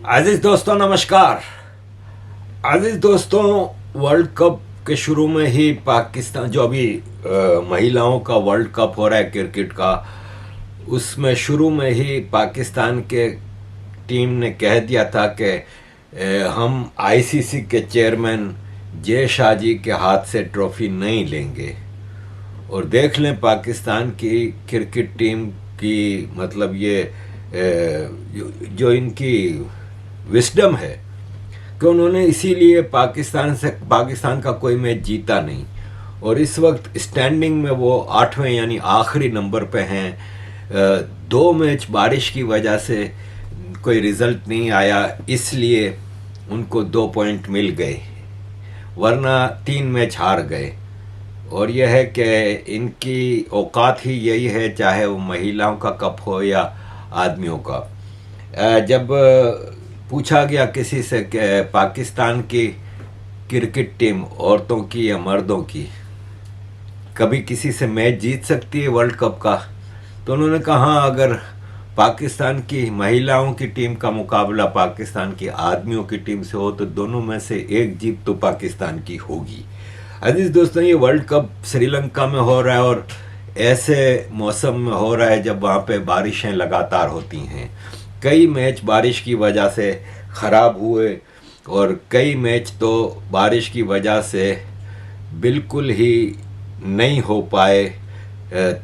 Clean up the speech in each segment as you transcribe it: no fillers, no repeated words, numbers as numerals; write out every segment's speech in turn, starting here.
अजीज दोस्तों नमस्कार। अजीज दोस्तों, वर्ल्ड कप के शुरू में ही पाकिस्तान जो अभी महिलाओं का वर्ल्ड कप हो रहा है क्रिकेट का, उसमें शुरू में ही पाकिस्तान के टीम ने कह दिया था कि हम आईसीसी के चेयरमैन जय शाह जी के हाथ से ट्रॉफी नहीं लेंगे। और देख लें पाकिस्तान की क्रिकेट टीम की, मतलब ये जो इनकी विस्डम है कि उन्होंने इसीलिए पाकिस्तान का कोई मैच जीता नहीं। और इस वक्त स्टैंडिंग में वो 8वें यानी आखिरी नंबर पे हैं। 2 मैच बारिश की वजह से कोई रिजल्ट नहीं आया, इसलिए उनको 2 पॉइंट मिल गए, वरना 3 मैच हार गए। और यह है कि इनकी औकात ही यही है, चाहे वो महिलाओं का कप हो या आदमियों का। जब पूछा गया किसी से कि पाकिस्तान की क्रिकेट टीम औरतों की या मर्दों की कभी किसी से मैच जीत सकती है वर्ल्ड कप का, तो उन्होंने कहा हाँ, अगर पाकिस्तान की महिलाओं की टीम का मुकाबला पाकिस्तान की आदमियों की टीम से हो तो दोनों में से एक जीत तो पाकिस्तान की होगी। अजीज दोस्तों, ये वर्ल्ड कप श्रीलंका में हो रहा है और ऐसे मौसम में हो रहा है जब वहाँ पे बारिशें लगातार होती हैं। कई मैच बारिश की वजह से ख़राब हुए और कई मैच तो बारिश की वजह से बिल्कुल ही नहीं हो पाए।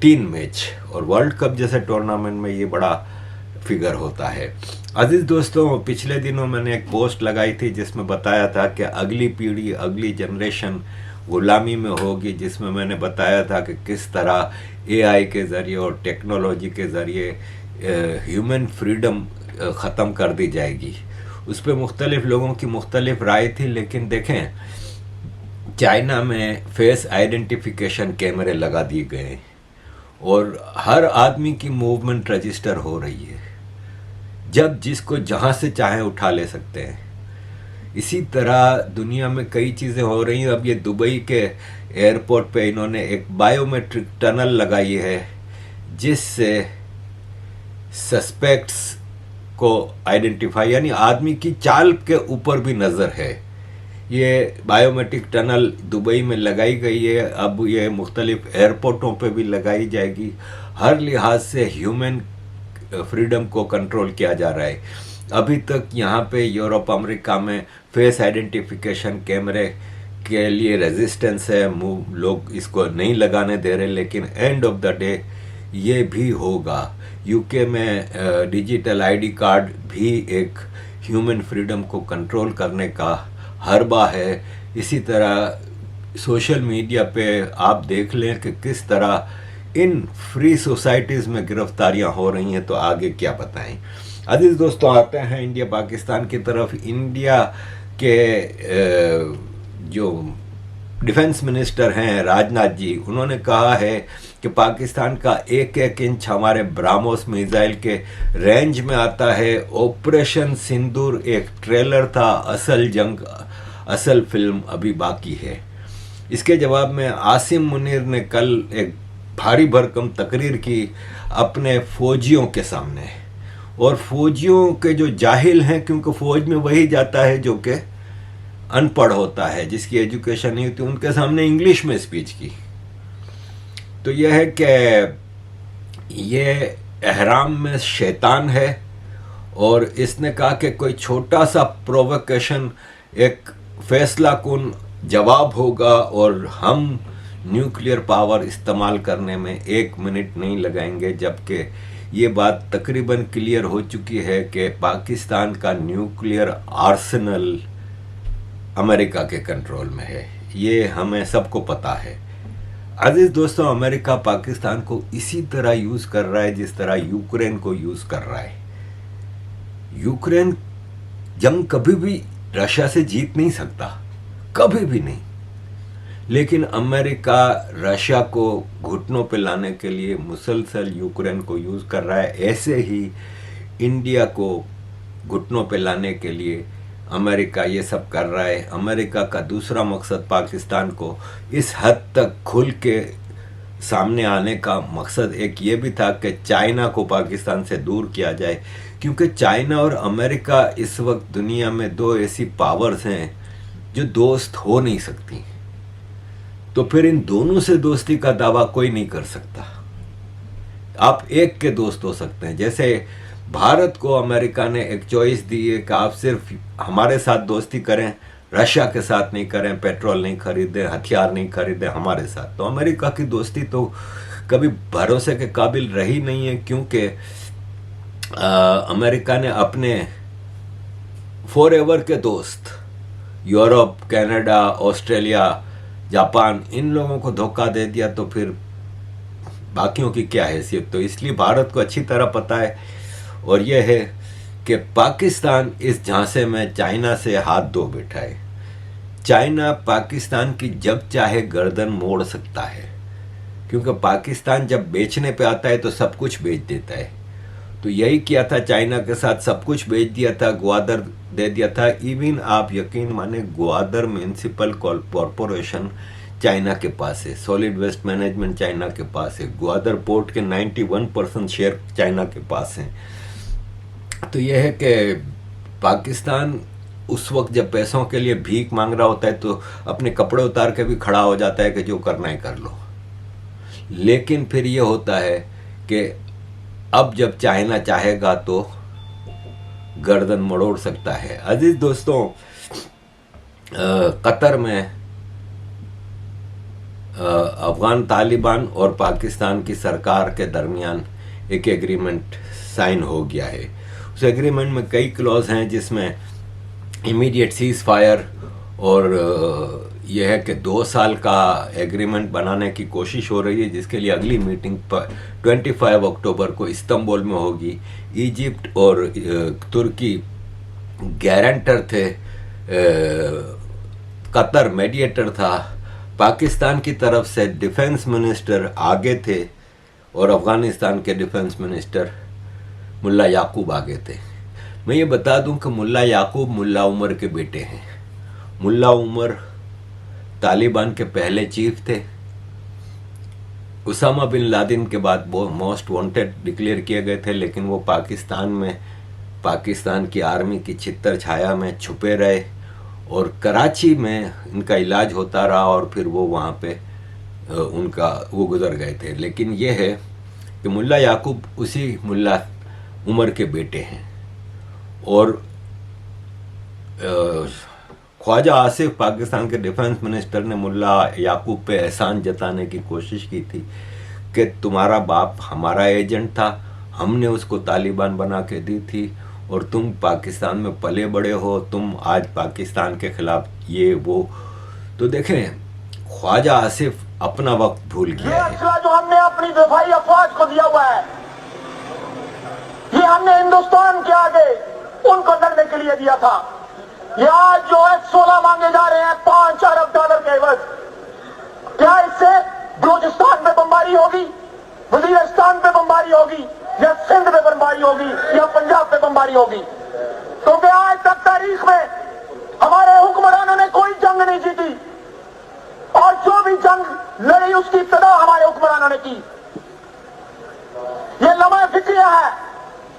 3 मैच, और वर्ल्ड कप जैसे टूर्नामेंट में ये बड़ा फिगर होता है। अजीज़ दोस्तों, पिछले दिनों मैंने एक पोस्ट लगाई थी जिसमें बताया था कि अगली पीढ़ी, अगली जनरेशन गुलामी में होगी, जिसमें मैंने बताया था कि किस तरह एआई के ज़रिए और टेक्नोलॉजी के ज़रिए ह्यूमन फ्रीडम ख़त्म कर दी जाएगी। उस पर मुख्तलिफ़ लोगों की मुख्तलिफ़ राय थी, लेकिन देखें चाइना में फेस आइडेंटिफिकेशन कैमरे लगा दिए गए और हर आदमी की मूवमेंट रजिस्टर हो रही है, जब जिसको जहाँ से चाहे उठा ले सकते हैं। इसी तरह दुनिया में कई चीज़ें हो रही हैं। अब ये दुबई के एयरपोर्ट पे इन्होंने एक बायोमेट्रिक टनल लगाई है जिससे सस्पेक्ट्स को आइडेंटिफाई, यानी आदमी की चाल के ऊपर भी नज़र है। ये बायोमेट्रिक टनल दुबई में लगाई गई है, अब ये मुख्तलिफ एयरपोर्टों पे भी लगाई जाएगी। हर लिहाज से ह्यूमन फ्रीडम को कंट्रोल किया जा रहा है। अभी तक यहाँ पे यूरोप अमेरिका में फेस आइडेंटिफिकेशन कैमरे के लिए रेजिस्टेंस है, लोग इसको नहीं लगाने दे रहे, लेकिन एंड ऑफ द डे ये भी होगा। यूके में डिजिटल आईडी कार्ड भी एक ह्यूमन फ्रीडम को कंट्रोल करने का हरबा है। इसी तरह सोशल मीडिया पे आप देख लें कि किस तरह इन फ्री सोसाइटीज़ में गिरफ्तारियां हो रही हैं, तो आगे क्या बताएं। अजीज दोस्तों, आते हैं इंडिया पाकिस्तान की तरफ। इंडिया के जो डिफेंस मिनिस्टर हैं राजनाथ जी, उन्होंने कहा है कि पाकिस्तान का एक एक इंच हमारे ब्राह्मोस मिसाइल के रेंज में आता है। ऑपरेशन सिंदूर एक ट्रेलर था, असल जंग, असल फिल्म अभी बाकी है। इसके जवाब में आसिम मुनीर ने कल एक भारी भरकम तकरीर की अपने फौजियों के सामने, और फौजियों के जो जाहिल हैं, क्योंकि फौज में वही जाता है जो कि अनपढ़ होता है, जिसकी एजुकेशन नहीं होती, उनके सामने इंग्लिश में स्पीच की। तो यह है कि ये एहराम में शैतान है, और इसने कहा कि कोई छोटा सा प्रोवोकेशन एक फैसला कुन जवाब होगा और हम न्यूक्लियर पावर इस्तेमाल करने में 1 मिनट नहीं लगाएंगे। जबकि ये बात तकरीबन क्लियर हो चुकी है कि पाकिस्तान का न्यूक्लियर आर्सेनल अमेरिका के कंट्रोल में है, ये हमें सबको पता है। अजीज दोस्तों, अमेरिका पाकिस्तान को इसी तरह यूज़ कर रहा है जिस तरह यूक्रेन को यूज़ कर रहा है। यूक्रेन जंग कभी भी रशिया से जीत नहीं सकता, कभी भी नहीं, लेकिन अमेरिका रशिया को घुटनों पे लाने के लिए मुसलसल यूक्रेन को यूज़ कर रहा है। ऐसे ही इंडिया को घुटनों पे लाने के लिए अमेरिका ये सब कर रहा है। अमेरिका का दूसरा मकसद पाकिस्तान को इस हद तक खुल के सामने आने का मकसद एक ये भी था कि चाइना को पाकिस्तान से दूर किया जाए, क्योंकि चाइना और अमेरिका इस वक्त दुनिया में दो ऐसी पावर्स हैं जो दोस्त हो नहीं सकती। तो फिर इन दोनों से दोस्ती का दावा कोई नहीं कर सकता। आप एक के दोस्त हो सकते हैं। जैसे भारत को अमेरिका ने एक चॉइस दी है कि आप सिर्फ हमारे साथ दोस्ती करें, रशिया के साथ नहीं करें, पेट्रोल नहीं खरीदें, हथियार नहीं खरीदें हमारे साथ। तो अमेरिका की दोस्ती तो कभी भरोसे के काबिल रही नहीं है, क्योंकि अमेरिका ने अपने फॉरएवर के दोस्त यूरोप, कनाडा, ऑस्ट्रेलिया, जापान, इन लोगों को धोखा दे दिया, तो फिर बाकियों की क्या हैसियत। तो इसलिए भारत को अच्छी तरह पता है, और यह है कि पाकिस्तान इस झांसे में चाइना से हाथ धो बैठा है। चाइना पाकिस्तान की जब चाहे गर्दन मोड़ सकता है, क्योंकि पाकिस्तान जब बेचने पे आता है तो सब कुछ बेच देता है। तो यही किया था चाइना के साथ, सब कुछ बेच दिया था, ग्वादर दे दिया था। इवन आप यकीन माने ग्वादर म्यूनिसिपल कॉरपोरेशन चाइना के पास है, सॉलिड वेस्ट मैनेजमेंट चाइना के पास है, ग्वादर पोर्ट के 91% शेयर चाइना के पास हैं। तो यह है कि पाकिस्तान उस वक्त जब पैसों के लिए भीख मांग रहा होता है तो अपने कपड़े उतार के भी खड़ा हो जाता है कि जो करना है कर लो। लेकिन फिर यह होता है कि अब जब चाइना चाहेगा तो गर्दन मरोड़ सकता है। अजीज दोस्तों, कतर में अफगान तालिबान और पाकिस्तान की सरकार के दरमियान एक एग्रीमेंट साइन हो गया है। उस एग्रीमेंट में कई क्लॉज हैं, जिसमें इमीडिएट सीज फायर और यह है कि 2 साल का एग्रीमेंट बनाने की कोशिश हो रही है, जिसके लिए अगली मीटिंग पर 25 अक्टूबर को इस्तांबुल में होगी। इजिप्ट और तुर्की गारंटर थे, कतर मीडिएटर था, पाकिस्तान की तरफ से डिफेंस मिनिस्टर आगे थे और अफगानिस्तान के डिफेंस मिनिस्टर मुल्ला याकूब आगे थे। मैं ये बता दूं कि मुल्ला याकूब मुल्ला उमर के बेटे हैं। मुल्ला उमर तालिबान के पहले चीफ थे। उसामा बिन लादेन के बाद वो मोस्ट वांटेड डिक्लेयर किए गए थे, लेकिन वो पाकिस्तान में पाकिस्तान की आर्मी की छितर छाया में छुपे रहे और कराची में इनका इलाज होता रहा और फिर वो वहाँ पे वो गुजर गए थे। लेकिन ये है कि मुल्ला याकूब उसी मुल्ला उमर के बेटे हैं। और ख्वाजा आसिफ पाकिस्तान के डिफेंस मिनिस्टर ने मुल्ला याकूब पे एहसान जताने की कोशिश की थी कि तुम्हारा बाप हमारा एजेंट था, हमने उसको तालिबान बना के दी थी और तुम पाकिस्तान में पले बड़े हो, तुम आज पाकिस्तान के खिलाफ ये वो। तो देखें, ख्वाजा आसिफ अपना वक्त भूल गया है। जो हमने अपनी दफाई अफवाज को दिया हुआ है, ये हमने हिंदुस्तान के आगे उनको लड़ने के लिए दिया था। ये आज जो F-16 मांगे जा रहे हैं $5 अरब के एवज, क्या इससे बलूचिस्तान पे बमबारी होगी, वजीरिस्तान पे बमबारी होगी, या सिंध पे बमबारी होगी, या पंजाब पे बमबारी होगी? क्योंकि आज तक तारीख में हमारे हुक्मरानों ने कोई जंग नहीं जीती और जो भी जंग लड़ी उसकी इब्तिदा हमारे हुक्मरानों ने की। ये लम्हा फिक्रिया है।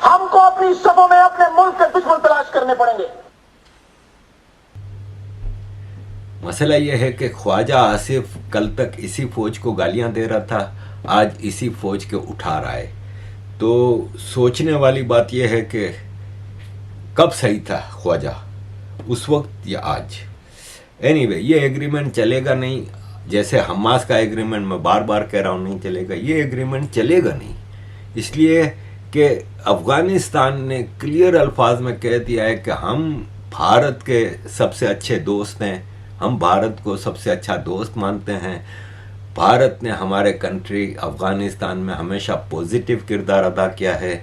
हमको अपनी सफों में अपने मुल्क के दुश्मन तलाश करने पड़ेंगे। मसला यह है कि ख्वाजा आसिफ कल तक इसी फौज को गालियां दे रहा था, आज इसी फौज के उठा रहा है। तो सोचने वाली बात यह है कि कब सही था ख्वाजा, उस वक्त या आज? एनीवे, ये एग्रीमेंट चलेगा नहीं। जैसे हमास का एग्रीमेंट मैं बार बार कह रहा हूँ नहीं चलेगा, ये एग्रीमेंट चलेगा नहीं, इसलिए कि अफगानिस्तान ने क्लियर अल्फाज में कह दिया है कि हम भारत के सबसे अच्छे दोस्त हैं, हम भारत को सबसे अच्छा दोस्त मानते हैं। भारत ने हमारे कंट्री अफगानिस्तान में हमेशा पॉजिटिव किरदार अदा किया है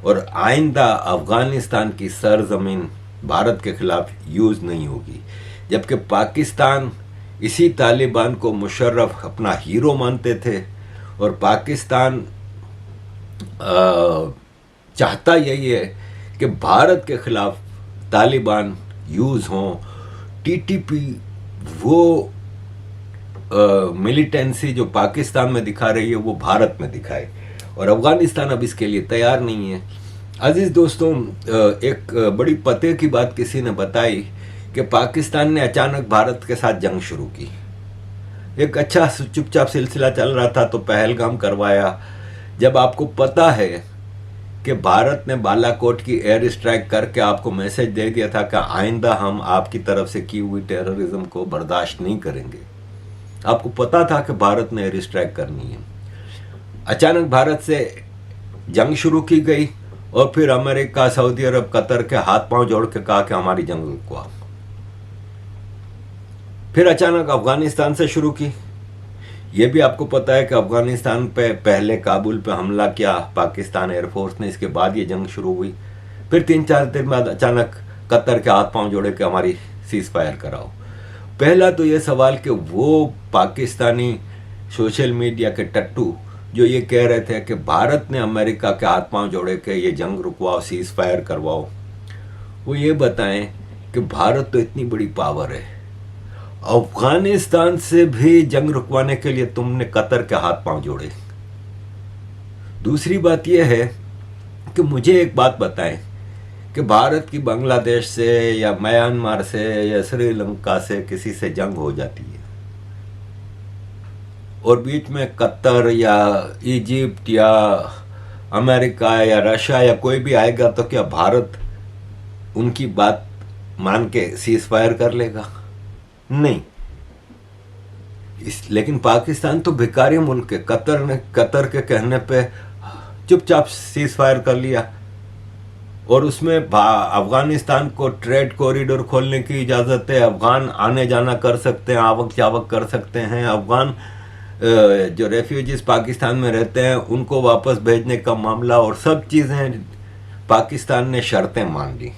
और आइंदा अफगानिस्तान की सरजमीन भारत के खिलाफ यूज़ नहीं होगी। जबकि पाकिस्तान इसी तालिबान को मुशर्रफ अपना हीरो मानते थे और पाकिस्तान चाहता यही है कि भारत के खिलाफ तालिबान यूज़ हों। टीटीपी वो मिलिटेंसी जो पाकिस्तान में दिखा रही है वो भारत में दिखाए, और अफगानिस्तान अब इसके लिए तैयार नहीं है। अजीज दोस्तों, एक बड़ी पते की बात किसी ने बताई कि पाकिस्तान ने अचानक भारत के साथ जंग शुरू की। एक अच्छा चुपचाप सिलसिला चल रहा था तो पहलगाम करवाया। जब आपको पता है कि भारत ने बालाकोट की एयर स्ट्राइक करके आपको मैसेज दे दिया था कि आइंदा हम आपकी तरफ से की हुई टेररिज्म को बर्दाश्त नहीं करेंगे, आपको पता था कि भारत ने एयर स्ट्राइक करनी है, अचानक भारत से जंग शुरू की गई और फिर अमेरिका, सऊदी अरब, कतर के हाथ पांव जोड़ के कहा कि हमारी जंग रुकवाओ। फिर अचानक अफगानिस्तान से शुरू की। ये भी आपको पता है कि अफगानिस्तान पे पहले काबुल पे हमला किया पाकिस्तान एयरफोर्स ने, इसके बाद ये जंग शुरू हुई। फिर 3-4 दिन बाद अचानक कतर के हाथ पांव जोड़े कि हमारी सीज फायर कराओ। पहला तो ये सवाल कि वो पाकिस्तानी सोशल मीडिया के टट्टू जो ये कह रहे थे कि भारत ने अमेरिका के हाथ पांव जोड़े के ये जंग रुकवाओ, सीज फायर करवाओ, वो ये बताएं कि भारत तो इतनी बड़ी पावर है, अफगानिस्तान से भी जंग रुकवाने के लिए तुमने कतर के हाथ पांव जोड़े। दूसरी बात यह है कि मुझे एक बात बताएं कि भारत की बांग्लादेश से या म्यांमार से या श्रीलंका से किसी से जंग हो जाती है और बीच में कतर या इजिप्ट या अमेरिका या रशिया या कोई भी आएगा तो क्या भारत उनकी बात मान के सीज फायर कर लेगा? नहीं। लेकिन पाकिस्तान तो भिखारी मुल्क है, कतर के कहने पे चुपचाप सीज फायर कर लिया और उसमें अफगानिस्तान को ट्रेड कॉरिडोर खोलने की इजाज़त है, अफगान आने जाना कर सकते हैं, आवक जावक कर सकते हैं, अफगान जो रेफ्यूजीज पाकिस्तान में रहते हैं उनको वापस भेजने का मामला और सब चीज़ें पाकिस्तान ने शर्तें मान ली।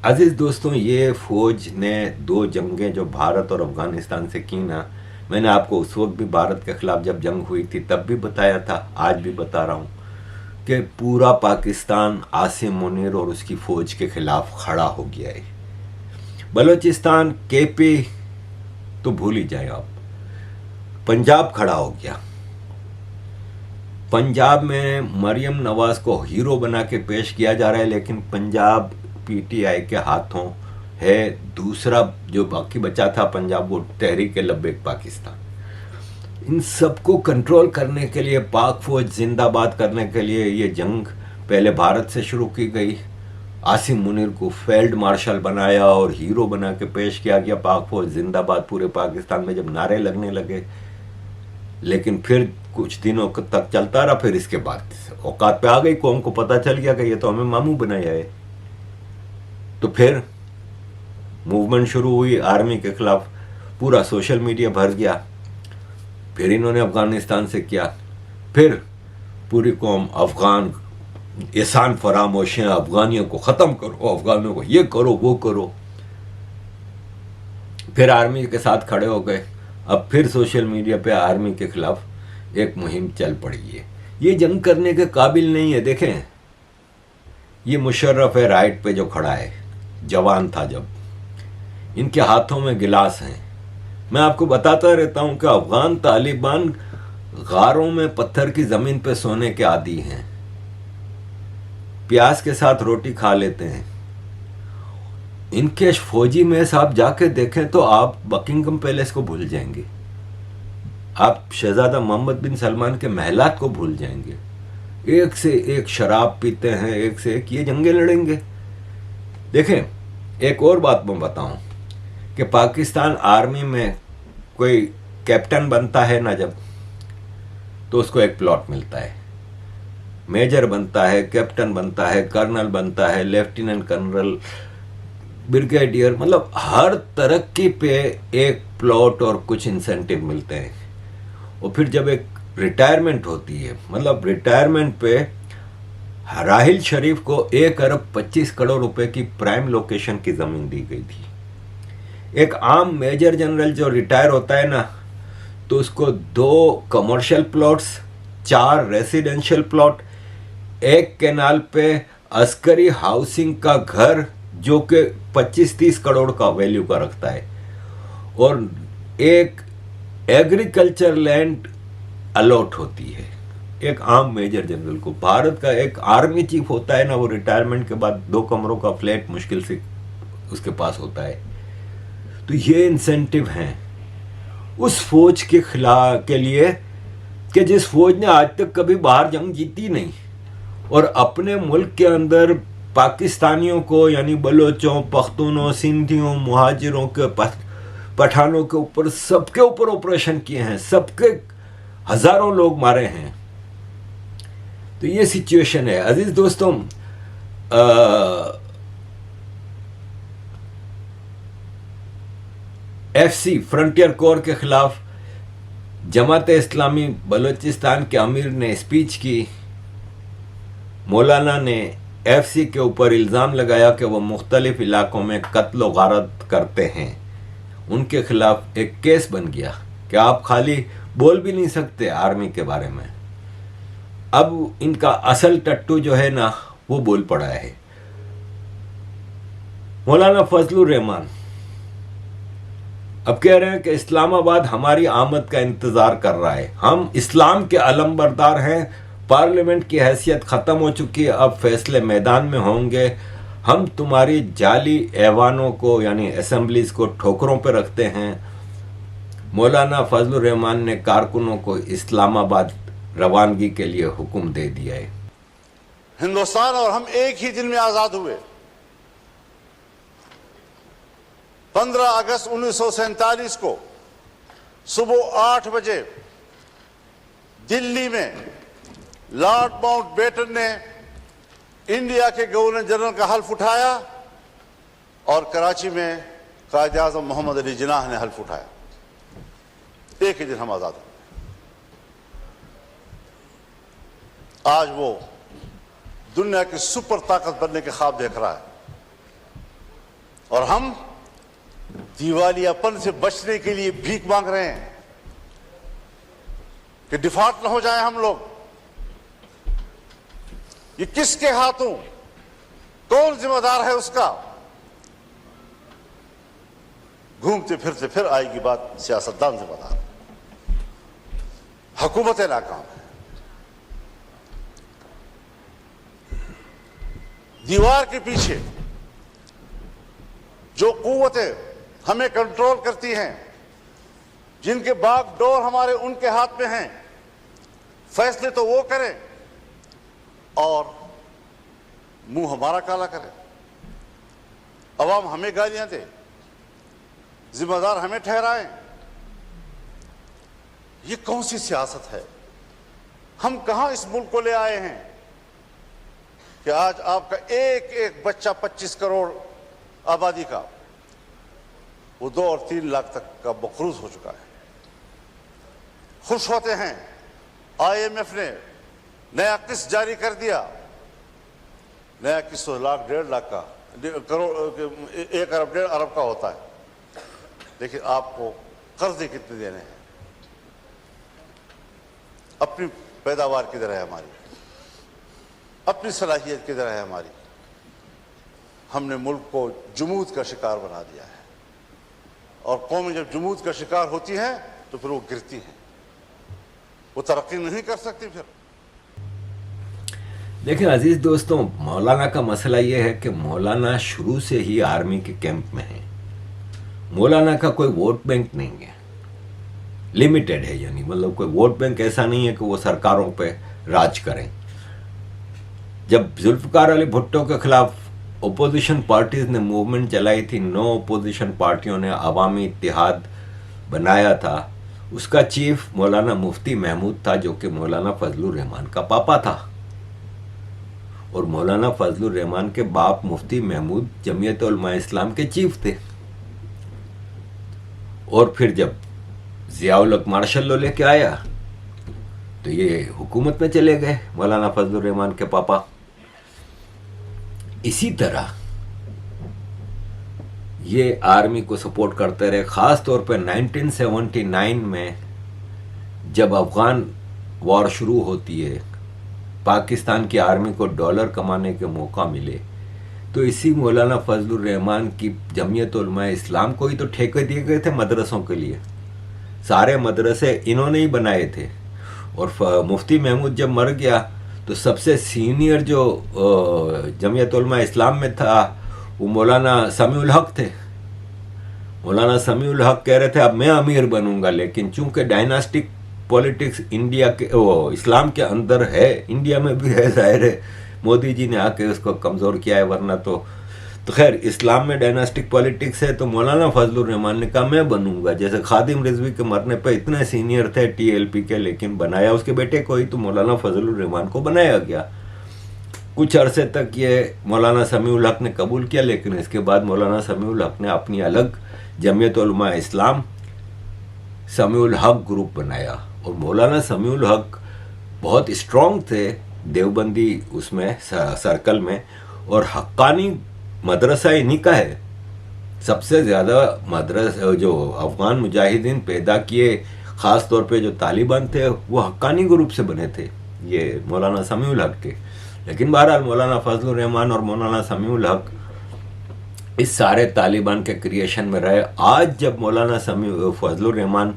अजीज़ दोस्तों, ये फ़ौज ने 2 जंगें जो भारत और अफगानिस्तान से की ना, मैंने आपको उस वक्त भी भारत के खिलाफ जब जंग हुई थी तब भी बताया था, आज भी बता रहा हूँ कि पूरा पाकिस्तान आसिम मुनीर और उसकी फ़ौज के खिलाफ खड़ा हो गया है। बलूचिस्तान, केपी तो भूल ही जाए आप, पंजाब खड़ा हो गया। पंजाब में मरियम नवाज को हीरो बना के पेश किया जा रहा है, लेकिन पंजाब पीटीआई के हाथों है। दूसरा जो बाकी बचा था पंजाब, वो तहरीक लब्बैक पाकिस्तान। इन सबको कंट्रोल करने के लिए, पाक फौज जिंदाबाद करने के लिए ये जंग पहले भारत से शुरू की गई। आसिम मुनीर को फील्ड मार्शल बनाया और हीरो बना के पेश किया गया। पाक फौज जिंदाबाद पूरे पाकिस्तान में जब नारे लगने लगे, लेकिन फिर कुछ दिनों तक चलता रहा। फिर इसके बाद औकात पे आ गई कौम को, पता चल गया कि ये तो हमें मामू बनाया है। तो फिर मूवमेंट शुरू हुई आर्मी के खिलाफ, पूरा सोशल मीडिया भर गया। फिर इन्होंने अफगानिस्तान से किया, फिर पूरी कौम अफगान एहसान फरामोशियां, अफगानियों को ख़त्म करो, अफगानों को ये करो वो करो। फिर आर्मी के साथ खड़े हो गए। अब फिर सोशल मीडिया पे आर्मी के खिलाफ एक मुहिम चल पड़ी है। ये जंग करने के काबिल नहीं है। देखें, ये मुशर्रफ है राइट पे जो खड़ा है, जवान था जब, इनके हाथों में गिलास हैं। मैं आपको बताता रहता हूं कि अफगान तालिबान गारों में पत्थर की जमीन पे सोने के आदी हैं, प्याज के साथ रोटी खा लेते हैं। इनके फौजी में आप जाके देखें तो आप बकिंगम पैलेस को भूल जाएंगे, आप शहजादा मोहम्मद बिन सलमान के महलात को भूल जाएंगे। एक से एक शराब पीते हैं, एक से एक ये जंगे लड़ेंगे। देखें, एक और बात मैं बताऊं कि पाकिस्तान आर्मी में कोई कैप्टन बनता है ना जब, तो उसको एक प्लॉट मिलता है, मेजर बनता है, कैप्टन बनता है, कर्नल बनता है, लेफ्टिनेंट कर्नल, ब्रिगेडियर, मतलब हर तरक्की पे एक प्लॉट और कुछ इंसेंटिव मिलते हैं। और फिर जब एक रिटायरमेंट होती है, मतलब रिटायरमेंट पे राहिल शरीफ को 1 अरब 25 करोड़ रुपए की प्राइम लोकेशन की जमीन दी गई थी। एक आम मेजर जनरल जो रिटायर होता है ना, तो उसको 2 commercial plots, 4 residential plot, 1 canal पे अस्करी हाउसिंग का घर जो कि 25-30 करोड़ का वैल्यू का रखता है, और एक एग्रीकल्चर लैंड अलॉट होती है एक आम मेजर जनरल को। भारत का एक आर्मी चीफ होता है ना, वो रिटायरमेंट के बाद 2 कमरों का फ्लैट मुश्किल से उसके पास होता है। तो ये इंसेंटिव हैं उस फौज के खिलाफ के लिए कि जिस फौज ने आज तक कभी बाहर जंग जीती नहीं और अपने मुल्क के अंदर पाकिस्तानियों को यानी बलोचों, पख्तूनों, सिंधियों, मुहाजिरों के पठानों के ऊपर सबके ऊपर ऑपरेशन किए हैं, सबके हजारों लोग मारे हैं। तो ये सिचुएशन है अजीज दोस्तों। एफसी फ्रंटियर कोर के खिलाफ जमात इस्लामी बलूचिस्तान के अमीर ने स्पीच की। मौलाना ने एफसी के ऊपर इल्ज़ाम लगाया कि वह मुख्तलिफ इलाकों में कत्ल गारत करते हैं। उनके खिलाफ एक केस बन गया कि आप खाली बोल भी नहीं सकते आर्मी के बारे में। अब इनका असल टट्टू जो है ना वो बोल पड़ा है। मौलाना फजलुर रहमान अब कह रहे हैं कि इस्लामाबाद हमारी आमद का इंतजार कर रहा है, हम इस्लाम के अलमबरदार हैं, पार्लियामेंट की हैसियत खत्म हो चुकी है, अब फैसले मैदान में होंगे, हम तुम्हारी जाली ऐवानों को यानी असेंबलीज को ठोकरों पर रखते हैं। मौलाना फजलुर रहमान ने कारकुनों को इस्लामाबाद रवानगी के लिए हुक्म दे दिया है। हिंदुस्तान और हम एक ही दिन में आजाद हुए। 15 अगस्त 1947 को सुबह 8 बजे दिल्ली में लॉर्ड माउंटबेटन ने इंडिया के गवर्नर जनरल का हल्फ उठाया और कराची में कायद आज़म मोहम्मद अली जिन्नाह ने हल्फ उठाया। एक ही दिन हम आजाद हुए। आज वो दुनिया की सुपर ताकत बनने के ख्वाब देख रहा है और हम दिवालियापन से बचने के लिए भीख मांग रहे हैं कि डिफॉल्ट न हो जाए हम लोग। ये किसके हाथों, कौन जिम्मेदार है उसका? घूमते फिरते फिर आएगी बात सियासतदान जिम्मेदार, हुकूमत नाकाम है। दीवार के पीछे जो कुव्वतें हमें कंट्रोल करती हैं, जिनके बागडोर हमारे उनके हाथ में हैं, फैसले तो वो करें और मुंह हमारा काला करें। अवाम हमें गालियां दे, जिम्मेदार हमें ठहराएं। ये कौन सी सियासत है? हम कहां इस मुल्क को ले आए हैं कि आज आपका एक एक बच्चा 25 करोड़ आबादी का वो 2 और 3 लाख तक का मकरूज हो चुका है। खुश होते हैं IMF ने नया किस्त जारी कर दिया। नया किस्त 1 लाख 1.5 लाख का करोड़ 1 अरब 1.5 अरब का होता है। लेकिन आपको कर्जे कितने देने हैं? अपनी पैदावार किधर है हमारी? अपनी सलाहियत किधर है हमारी? हमने मुल्क को जुमूद का शिकार बना दिया है और कौमें जब जुमूद का शिकार होती हैं तो फिर वो गिरती हैं, वो तरक्की नहीं कर सकती। फिर देखिए अजीज दोस्तों, मौलाना का मसला यह है कि मौलाना शुरू से ही आर्मी के कैंप में है। मौलाना का कोई वोट बैंक नहीं है, लिमिटेड है, यानी मतलब कोई वोट बैंक ऐसा नहीं है कि वो सरकारों पे राज करें। जब जुल्फकार अली भुट्टो के खिलाफ ओपोजिशन पार्टीज ने मूवमेंट चलाई थी, 9 ओपोजिशन पार्टियों ने अवामी इत्तेहाद बनाया था, उसका चीफ मौलाना मुफ्ती महमूद था, जो कि मौलाना फजलुर रहमान का पापा था। और मौलाना फजलुर रहमान के बाप मुफ्ती महमूद जमीयत उलमा इस्लाम के चीफ थे। और फिर जब जियाउल हक मार्शल लॉ लेके आया तो ये हुकूमत में चले गए मौलाना फजलुर रहमान के पापा। इसी तरह ये आर्मी को सपोर्ट करते रहे। ख़ास तौर पर 1979 में जब अफ़गान वॉर शुरू होती है, पाकिस्तान की आर्मी को डॉलर कमाने के मौका मिले, तो इसी मौलाना फजलुर रहमान की जमीयत उलमा इस्लाम को ही तो ठेके दिए गए थे मदरसों के लिए। सारे मदरसे इन्होंने ही बनाए थे। और मुफ्ती महमूद जब मर गया तो सबसे सीनियर जो जमीयत उलमा इस्लाम में था वो मौलाना समीउल हक थे। मौलाना समीउल हक कह रहे थे अब मैं अमीर बनूंगा, लेकिन चूंकि डायनास्टिक पॉलिटिक्स इंडिया के इस्लाम के अंदर है, इंडिया में भी है, जाहिर है मोदी जी ने आके उसको कमज़ोर किया है, वरना तो खैर इस्लाम में डायनास्टिक पॉलिटिक्स है। तो मौलाना फजलुर रहमान ने कहा मैं बनूंगा। जैसे खादिम रिजवी के मरने पे इतने सीनियर थे टीएलपी के, लेकिन बनाया उसके बेटे को ही, तो मौलाना फजलुर रहमान को बनाया गया। कुछ अरसे तक ये मौलाना समीउल हक ने कबूल किया, लेकिन इसके बाद मौलाना समीउल हक ने अपनी अलग जमीयत उलमा इस्लाम समीउल हक ग्रुप बनाया। और मौलाना समीउल हक बहुत स्ट्रॉन्ग थे देवबंदी उसमें सर्कल में, और हक्कानी मदरसा इन्हीं का है। सबसे ज़्यादा मदरसा जो अफगान मुजाहिदीन पैदा किए, ख़ास तौर पे जो तालिबान थे, वो हक्कानी ग्रुप से बने थे, ये मौलाना समीउल हक के। लेकिन बहरहाल मौलाना फजलुर रहमान और मौलाना समीउल हक इस सारे तालिबान के क्रिएशन में रहे। आज जब मौलाना फजलुर रहमान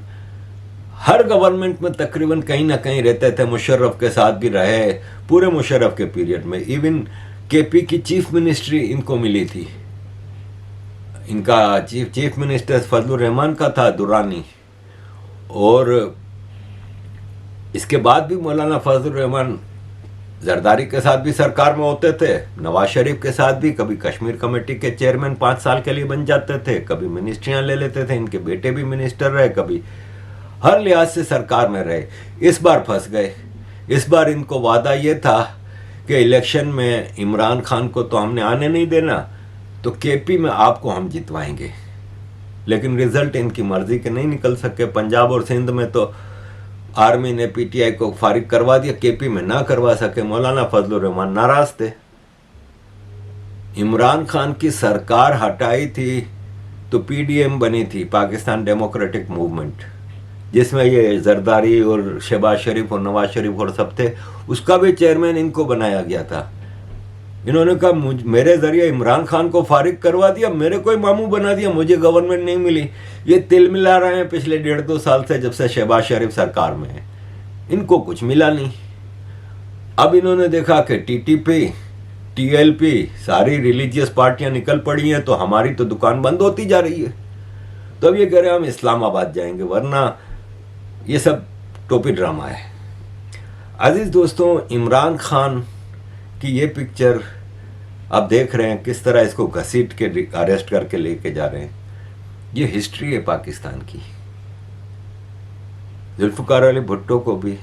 हर गवर्नमेंट में तकरीबन कहीं ना कहीं रहते थे, मुशर्रफ के साथ भी रहे पूरे मुशर्रफ के पीरियड में, इवन केपी की चीफ मिनिस्ट्री इनको मिली थी। इनका चीफ मिनिस्टर फजलुर रहमान का था दुरानी, और इसके बाद भी मौलाना फजलुर रहमान जरदारी के साथ भी सरकार में होते थे, नवाज शरीफ के साथ भी, कभी कश्मीर कमेटी के चेयरमैन 5 साल के लिए बन जाते थे, कभी मिनिस्ट्रियां ले लेते थे, इनके बेटे भी मिनिस्टर रहे, कभी हर लिहाज से सरकार में रहे। इस बार फंस गए। इस बार इनको वादा ये था कि इलेक्शन में इमरान खान को तो हमने आने नहीं देना, तो केपी में आपको हम जितवाएंगे। लेकिन रिजल्ट इनकी मर्जी के नहीं निकल सके। पंजाब और सिंध में तो आर्मी ने पीटीआई को फारिग करवा दिया, केपी में ना करवा सके। मौलाना फजलुर रहमान नाराज थे। इमरान खान की सरकार हटाई थी तो पीडीएम बनी थी, पाकिस्तान डेमोक्रेटिक मूवमेंट, जिसमें ये जरदारी और शहबाज शरीफ और नवाज शरीफ और सब थे। उसका भी चेयरमैन इनको बनाया गया था। इन्होंने कहा मेरे जरिए इमरान खान को फारिग करवा दिया, मेरे को ही मामू बना दिया, मुझे गवर्नमेंट नहीं मिली। ये तिल मिला रहे हैं पिछले 1.5-2 साल से, जब से शहबाज शरीफ सरकार में है। इनको कुछ मिला नहीं। अब इन्होंने देखा कि टीटीपी, टीएलपी, सारी रिलीजियस पार्टियां निकल पड़ी हैं, तो हमारी तो दुकान बंद होती जा रही है। तो अब ये कह रहे हैं हम इस्लामाबाद जाएंगे, वरना ये सब टोपी ड्रामा है। अजीज दोस्तों, इमरान खान की ये पिक्चर आप देख रहे हैं किस तरह इसको घसीट के अरेस्ट करके लेके जा रहे हैं। ये हिस्ट्री है पाकिस्तान की। जुल्फिकार अली भुट्टो को भी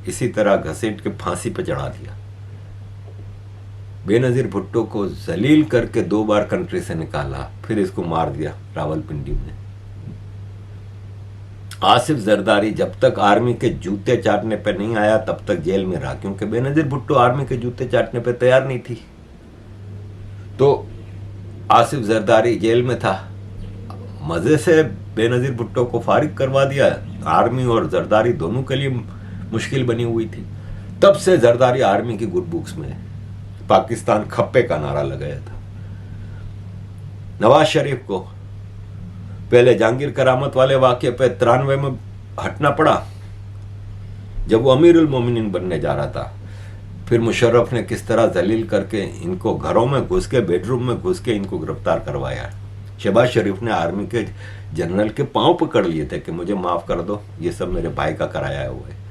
इसी तरह घसीट के फांसी पे चढ़ा दिया। बेनजीर भुट्टो को जलील करके 2 बार कंट्री से निकाला, फिर इसको मार दिया रावलपिंडी में। आसिफ जरदारी जब तक आर्मी के जूते चाटने पे नहीं आया तब तक जेल में रहा, क्योंकि बेनजीर भुट्टो आर्मी के जूते चाटने पे तैयार नहीं थी। तो आसिफ जरदारी जेल में था, मजे से बेनजीर भुट्टो को फारिग करवा दिया। आर्मी और जरदारी दोनों के लिए मुश्किल बनी हुई थी। तब से जरदारी आर्मी की गुड बुक्स में है। पाकिस्तान खप्पे का नारा लगाया था। नवाज शरीफ को पहले जहांगीर करामत वाले वाक़े पे 93 में हटना पड़ा, जब वो अमीरुल मोमिनीन बनने जा रहा था। फिर मुशर्रफ ने किस तरह जलील करके इनको घरों में घुस के, बेडरूम में घुस के इनको गिरफ्तार करवाया। शहबाज शरीफ ने आर्मी के जनरल के पांव पकड़ लिए थे कि मुझे माफ कर दो, ये सब मेरे भाई का कराया हुआ है।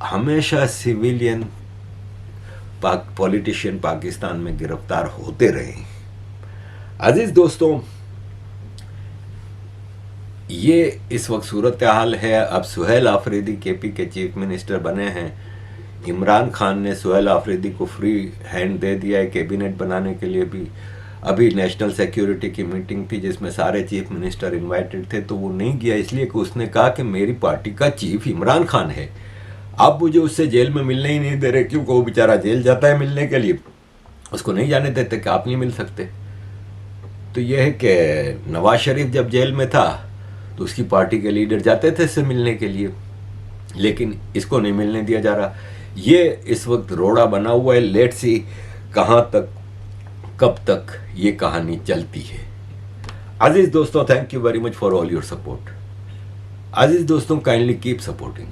हमेशा सिविलियन पॉलिटिशियन पाकिस्तान में गिरफ्तार होते रहे। अजीज दोस्तों, ये इस वक्त सूरत हाल है। अब सुहेल आफरीदी केपी के चीफ मिनिस्टर बने हैं। इमरान खान ने सुहेल आफरीदी को फ्री हैंड दे दिया है कैबिनेट बनाने के लिए भी। अभी नेशनल सिक्योरिटी की मीटिंग थी जिसमें सारे चीफ मिनिस्टर इनवाइटेड थे, तो वो नहीं गया, इसलिए कि उसने कहा कि मेरी पार्टी का चीफ इमरान खान है, आप मुझे उससे जेल में मिलने ही नहीं दे रहे, क्योंकि वो बेचारा जेल जाता है मिलने के लिए, उसको नहीं जाने देते कि आप नहीं मिल सकते। तो यह है कि नवाज शरीफ जब जेल में था तो उसकी पार्टी के लीडर जाते थे इससे मिलने के लिए, लेकिन इसको नहीं मिलने दिया जा रहा। ये इस वक्त रोड़ा बना हुआ है। लेट्स सी कहाँ तक, कब तक ये कहानी चलती है। अजीज दोस्तों, thank you very much for all your support. अजीज दोस्तों, काइंडली कीप सपोर्टिंग।